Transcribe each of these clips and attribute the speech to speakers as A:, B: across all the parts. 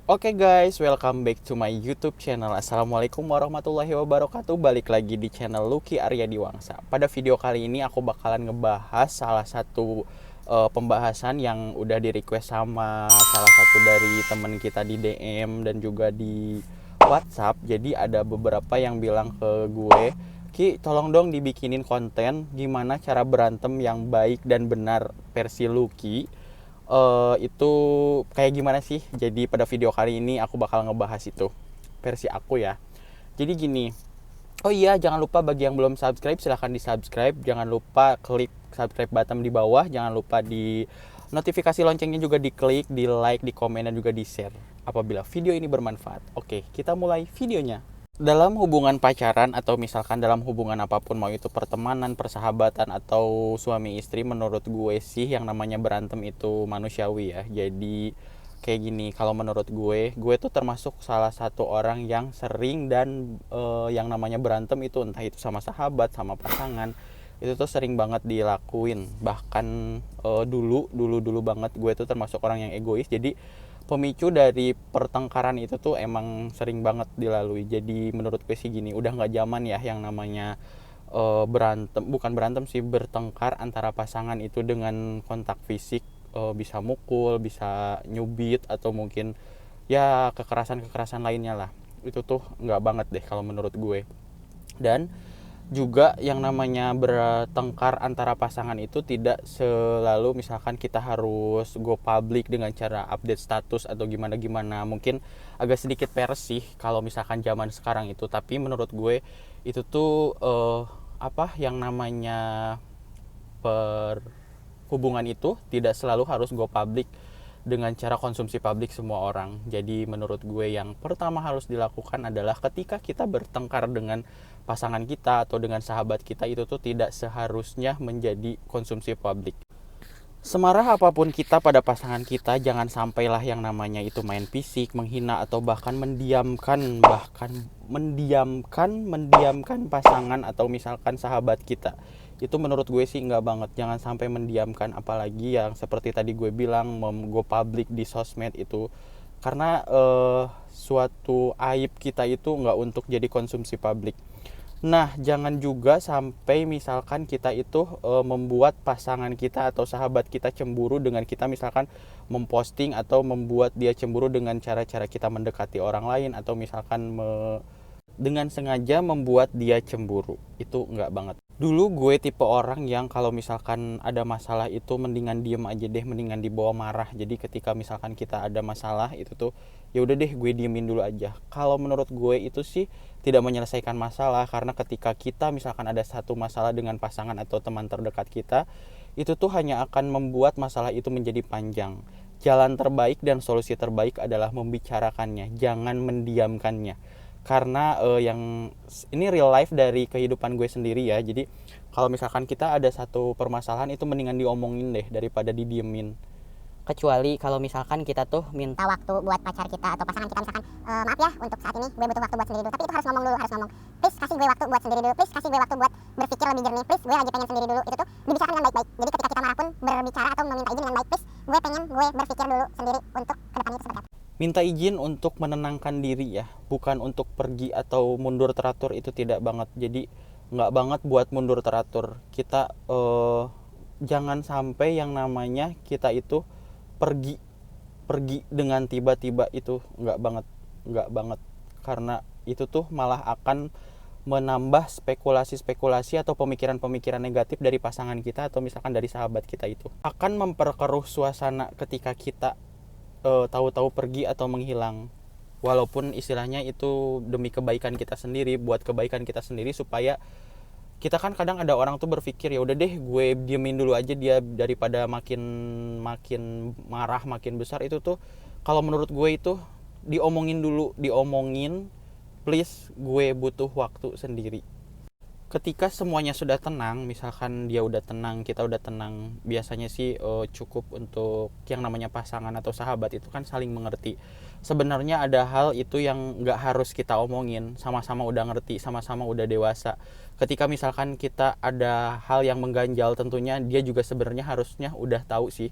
A: Oke guys, welcome back to my YouTube channel. Assalamualaikum warahmatullahi wabarakatuh. Balik lagi di channel Lucky Arya Diwangsa. Pada video kali ini aku bakalan ngebahas salah satu pembahasan yang udah di request sama salah satu dari temen kita di DM dan juga di WhatsApp. Jadi ada beberapa yang bilang ke gue, Ki, tolong dong dibikinin konten gimana cara berantem yang baik dan benar versi Lucky. Itu kayak gimana sih? Jadi pada video kali ini aku bakal ngebahas itu versi aku ya. Jadi gini. Oh iya, jangan lupa bagi yang belum subscribe silahkan di subscribe. Jangan lupa klik subscribe button di bawah. Jangan lupa di notifikasi loncengnya juga diklik, di like, di komen dan juga di share apabila video ini bermanfaat. Oke, kita mulai videonya. Dalam hubungan pacaran atau misalkan dalam hubungan apapun, mau itu pertemanan, persahabatan atau suami istri, menurut gue sih yang namanya berantem itu manusiawi ya. Jadi kayak gini, kalau menurut gue tuh termasuk salah satu orang yang sering dan yang namanya berantem itu entah itu sama sahabat, sama pasangan, itu tuh sering banget dilakuin. Bahkan dulu banget gue tuh termasuk orang yang egois. Jadi pemicu dari pertengkaran itu tuh emang sering banget dilalui. Jadi menurut gue sih gini, udah nggak zaman ya yang namanya berantem, bukan berantem sih, bertengkar antara pasangan itu dengan kontak fisik, bisa mukul, bisa nyubit atau mungkin ya kekerasan lainnya lah. Itu tuh nggak banget deh kalau menurut gue. Dan juga yang namanya bertengkar antara pasangan itu tidak selalu misalkan kita harus go public dengan cara update status atau gimana-gimana. Mungkin agak sedikit peres sih kalau misalkan zaman sekarang itu, tapi menurut gue itu tuh yang namanya hubungan itu tidak selalu harus go public dengan cara konsumsi publik semua orang. Jadi menurut gue yang pertama harus dilakukan adalah ketika kita bertengkar dengan pasangan kita atau dengan sahabat kita, itu tuh tidak seharusnya menjadi konsumsi publik. Semarah apapun kita pada pasangan kita, jangan sampailah yang namanya itu main fisik, menghina atau bahkan mendiamkan pasangan atau misalkan sahabat kita. Itu menurut gue sih nggak banget. Jangan sampai mendiamkan, apalagi yang seperti tadi gue bilang go public di sosmed itu, karena suatu aib kita itu nggak untuk jadi konsumsi publik. Nah, jangan juga sampai misalkan kita itu membuat pasangan kita atau sahabat kita cemburu dengan kita misalkan memposting atau membuat dia cemburu dengan cara-cara kita mendekati orang lain, atau misalkan dengan sengaja membuat dia cemburu. Itu nggak banget. Dulu gue tipe orang yang kalau misalkan ada masalah itu mendingan diem aja deh, mendingan dibawa marah. Jadi ketika misalkan kita ada masalah itu tuh ya udah deh gue diemin dulu aja. Kalau menurut gue itu sih tidak menyelesaikan masalah, karena ketika kita misalkan ada satu masalah dengan pasangan atau teman terdekat kita, itu tuh hanya akan membuat masalah itu menjadi panjang. Jalan terbaik dan solusi terbaik adalah membicarakannya, jangan mendiamkannya. Karena yang ini real life dari kehidupan gue sendiri ya. Jadi kalau misalkan kita ada satu permasalahan itu mendingan diomongin deh daripada didiemin.
B: Kecuali kalau misalkan kita tuh minta waktu buat pacar kita atau pasangan kita, misalkan maaf ya untuk saat ini gue butuh waktu buat sendiri dulu, tapi itu harus ngomong dulu, harus ngomong, please kasih gue waktu buat sendiri dulu, please kasih gue waktu buat berpikir lebih jernih, please gue lagi pengen sendiri dulu. Itu tuh dibicarakan dengan baik-baik. Jadi ketika kita marah pun berbicara atau meminta izin dengan baik, please gue pengen gue berpikir dulu sendiri untuk kedepannya itu seperti apa.
A: Minta izin untuk menenangkan diri ya, bukan untuk pergi atau mundur teratur. Itu tidak banget. Jadi nggak banget buat mundur teratur. Kita jangan sampai yang namanya kita itu pergi dengan tiba-tiba. Itu nggak banget, karena itu tuh malah akan menambah spekulasi atau pemikiran-pemikiran negatif dari pasangan kita atau misalkan dari sahabat kita. Itu akan memperkeruh suasana ketika kita tahu-tahu pergi atau menghilang, walaupun istilahnya itu demi kebaikan kita sendiri, buat kebaikan kita sendiri, supaya kita kan kadang ada orang tuh berpikir ya udah deh gue diemin dulu aja dia daripada makin marah makin besar. Itu tuh kalau menurut gue itu diomongin, please, gue butuh waktu sendiri. Ketika semuanya sudah tenang, misalkan dia udah tenang, kita udah tenang, biasanya sih cukup untuk yang namanya pasangan atau sahabat itu kan saling mengerti. Sebenarnya ada hal itu yang nggak harus kita omongin, sama-sama udah ngerti, sama-sama udah dewasa. Ketika misalkan kita ada hal yang mengganjal, tentunya dia juga sebenarnya harusnya udah tahu sih.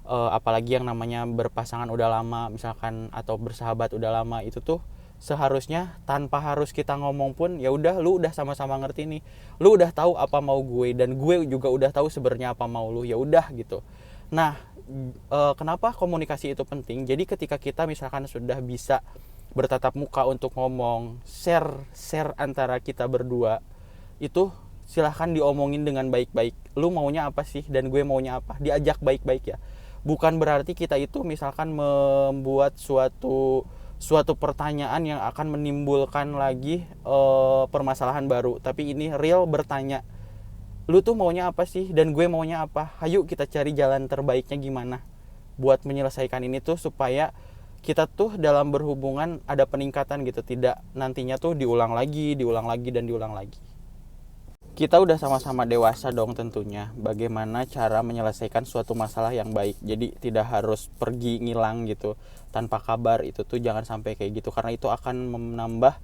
A: apalagi yang namanya berpasangan udah lama misalkan atau bersahabat udah lama, itu tuh seharusnya tanpa harus kita ngomong pun ya udah, lu udah sama-sama ngerti nih, lu udah tahu apa mau gue dan gue juga udah tahu sebenarnya apa mau lu, ya udah gitu. Nah, kenapa komunikasi itu penting? Jadi ketika kita misalkan sudah bisa bertatap muka untuk ngomong, share antara kita berdua, itu silahkan diomongin dengan baik-baik. Lu maunya apa sih dan gue maunya apa, diajak baik-baik ya. Bukan berarti kita itu misalkan membuat suatu pertanyaan yang akan menimbulkan lagi permasalahan baru, tapi ini real bertanya, lu tuh maunya apa sih dan gue maunya apa, hayu kita cari jalan terbaiknya gimana buat menyelesaikan ini tuh, supaya kita tuh dalam berhubungan ada peningkatan gitu, tidak nantinya tuh diulang lagi dan diulang lagi. Kita udah sama-sama dewasa dong tentunya, bagaimana cara menyelesaikan suatu masalah yang baik. Jadi tidak harus pergi ngilang gitu tanpa kabar, itu tuh jangan sampai kayak gitu, karena itu akan menambah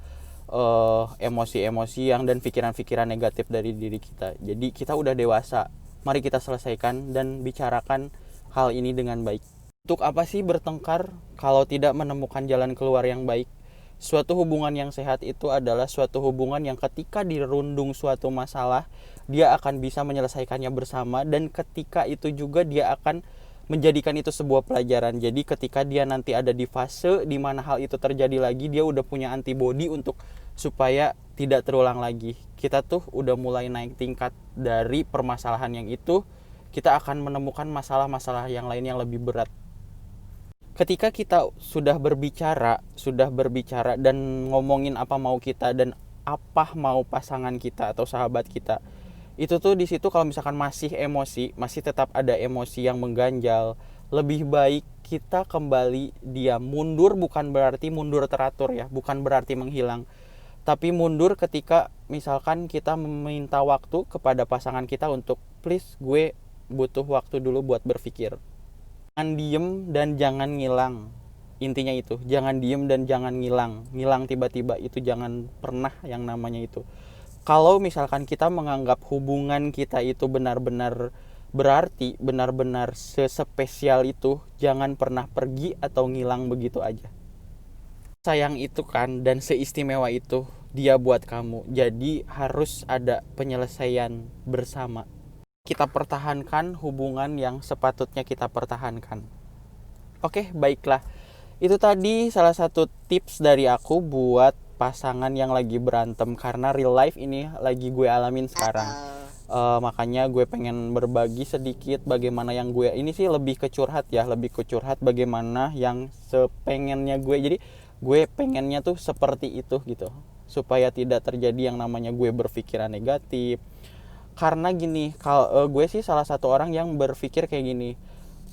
A: emosi-emosi yang dan pikiran-pikiran negatif dari diri kita. Jadi kita udah dewasa, mari kita selesaikan dan bicarakan hal ini dengan baik. Untuk apa sih bertengkar kalau tidak menemukan jalan keluar yang baik? Suatu hubungan yang sehat itu adalah suatu hubungan yang ketika dirundung suatu masalah, dia akan bisa menyelesaikannya bersama, dan ketika itu juga dia akan menjadikan itu sebuah pelajaran. Jadi ketika dia nanti ada di fase di mana hal itu terjadi lagi, dia udah punya antibodi untuk supaya tidak terulang lagi. Kita tuh udah mulai naik tingkat dari permasalahan yang itu, kita akan menemukan masalah-masalah yang lain yang lebih berat. Ketika kita sudah berbicara dan ngomongin apa mau kita dan apa mau pasangan kita atau sahabat kita, itu tuh di situ kalau misalkan masih emosi, masih tetap ada emosi yang mengganjal, lebih baik kita kembali diam. Mundur bukan berarti mundur teratur ya, bukan berarti menghilang, tapi mundur ketika misalkan kita meminta waktu kepada pasangan kita untuk, please gue butuh waktu dulu buat berpikir. Jangan diem dan jangan ngilang. Intinya itu, jangan diem dan jangan ngilang tiba-tiba, itu jangan pernah yang namanya itu. Kalau misalkan kita menganggap hubungan kita itu benar-benar berarti, benar-benar sespesial itu, jangan pernah pergi atau ngilang begitu aja. Sayang itu kan dan seistimewa itu dia buat kamu, jadi harus ada penyelesaian bersama. Kita pertahankan hubungan yang sepatutnya kita pertahankan. Oke, baiklah. Itu tadi salah satu tips dari aku buat pasangan yang lagi berantem, karena real life ini lagi gue alamin sekarang. Makanya gue pengen berbagi sedikit bagaimana yang gue, ini sih lebih ke curhat ya, lebih ke curhat bagaimana yang sepengennya gue. Jadi gue pengennya tuh seperti itu gitu, supaya tidak terjadi yang namanya gue berpikiran negatif. Karena gini, kalau gue sih salah satu orang yang berpikir kayak gini.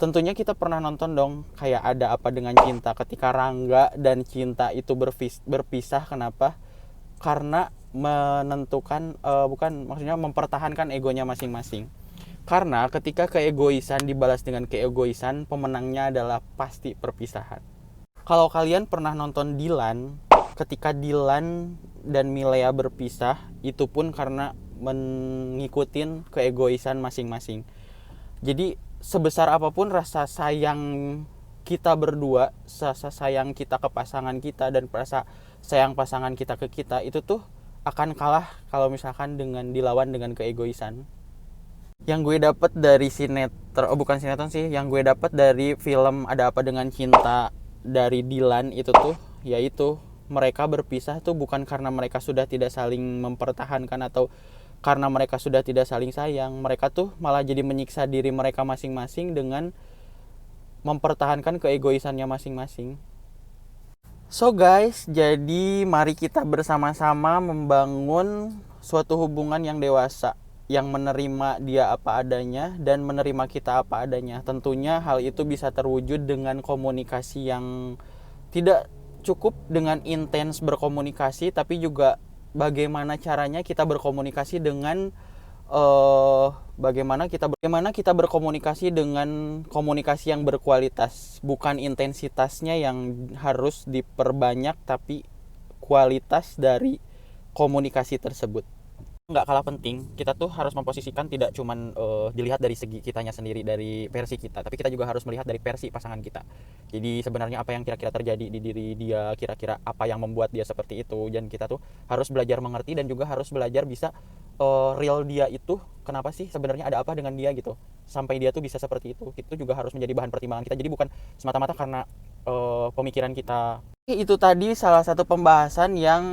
A: Tentunya kita pernah nonton dong kayak Ada Apa Dengan Cinta, ketika Rangga dan Cinta itu berpisah. Kenapa? Karena menentukan maksudnya mempertahankan egonya masing-masing. Karena ketika keegoisan dibalas dengan keegoisan, pemenangnya adalah pasti perpisahan. Kalau kalian pernah nonton Dilan, ketika Dilan dan Milea berpisah, itu pun karena mengikutin keegoisan masing-masing. Jadi sebesar apapun rasa sayang kita berdua, rasa sayang kita ke pasangan kita dan rasa sayang pasangan kita ke kita, itu tuh akan kalah kalau misalkan dengan dilawan dengan keegoisan. Yang gue dapat dari bukan sinetron sih, yang gue dapat dari film Ada Apa Dengan Cinta dari Dilan itu tuh, yaitu mereka berpisah tuh bukan karena mereka sudah tidak saling mempertahankan atau karena mereka sudah tidak saling sayang. Mereka tuh malah jadi menyiksa diri mereka masing-masing dengan mempertahankan keegoisannya masing-masing. So guys, jadi mari kita bersama-sama membangun suatu hubungan yang dewasa, yang menerima dia apa adanya dan menerima kita apa adanya. Tentunya hal itu bisa terwujud dengan komunikasi yang tidak cukup dengan intens berkomunikasi, tapi juga bagaimana caranya kita berkomunikasi dengan bagaimana kita berkomunikasi dengan komunikasi yang berkualitas, bukan intensitasnya yang harus diperbanyak, tapi kualitas dari komunikasi tersebut. nggak kalah penting, kita tuh harus memposisikan tidak cuman dilihat dari segi kitanya sendiri, dari versi kita, tapi kita juga harus melihat dari versi pasangan kita. Jadi sebenarnya apa yang kira-kira terjadi di diri dia, kira-kira apa yang membuat dia seperti itu, dan kita tuh harus belajar mengerti dan juga harus belajar bisa real dia itu kenapa sih, sebenarnya ada apa dengan dia gitu sampai dia tuh bisa seperti itu juga harus menjadi bahan pertimbangan kita. Jadi bukan semata-mata karena pemikiran kita. Itu tadi salah satu pembahasan yang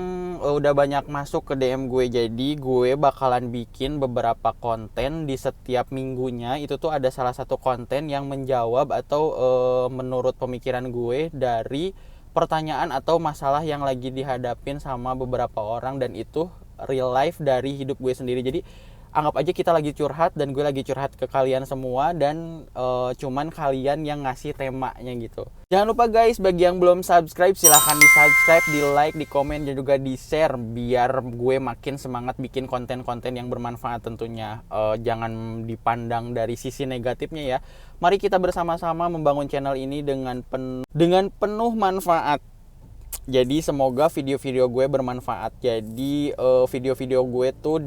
A: udah banyak masuk ke DM gue. Jadi gue bakalan bikin beberapa konten di setiap minggunya. Itu tuh ada salah satu konten yang menjawab atau menurut pemikiran gue dari pertanyaan atau masalah yang lagi dihadapin sama beberapa orang, dan itu real life dari hidup gue sendiri. Jadi anggap aja kita lagi curhat dan gue lagi curhat ke kalian semua, dan cuman kalian yang ngasih temanya gitu. Jangan lupa guys, bagi yang belum subscribe silahkan di subscribe, di like, di komen, dan juga di share biar gue makin semangat bikin konten-konten yang bermanfaat tentunya. Jangan dipandang dari sisi negatifnya ya. Mari kita bersama-sama membangun channel ini dengan penuh manfaat. Jadi semoga video-video gue bermanfaat. Jadi video-video gue tuh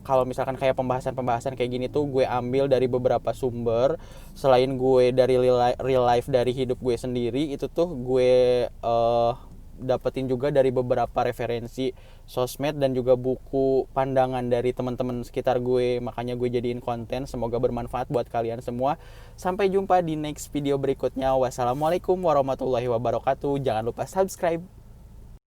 A: kalau misalkan kayak pembahasan-pembahasan kayak gini tuh gue ambil dari beberapa sumber. Selain gue dari real life dari hidup gue sendiri, itu tuh gue dapetin juga dari beberapa referensi sosmed dan juga buku pandangan dari teman-teman sekitar gue. Makanya gue jadiin konten, semoga bermanfaat buat kalian semua. Sampai jumpa di next video berikutnya. Wassalamualaikum warahmatullahi wabarakatuh. Jangan lupa subscribe.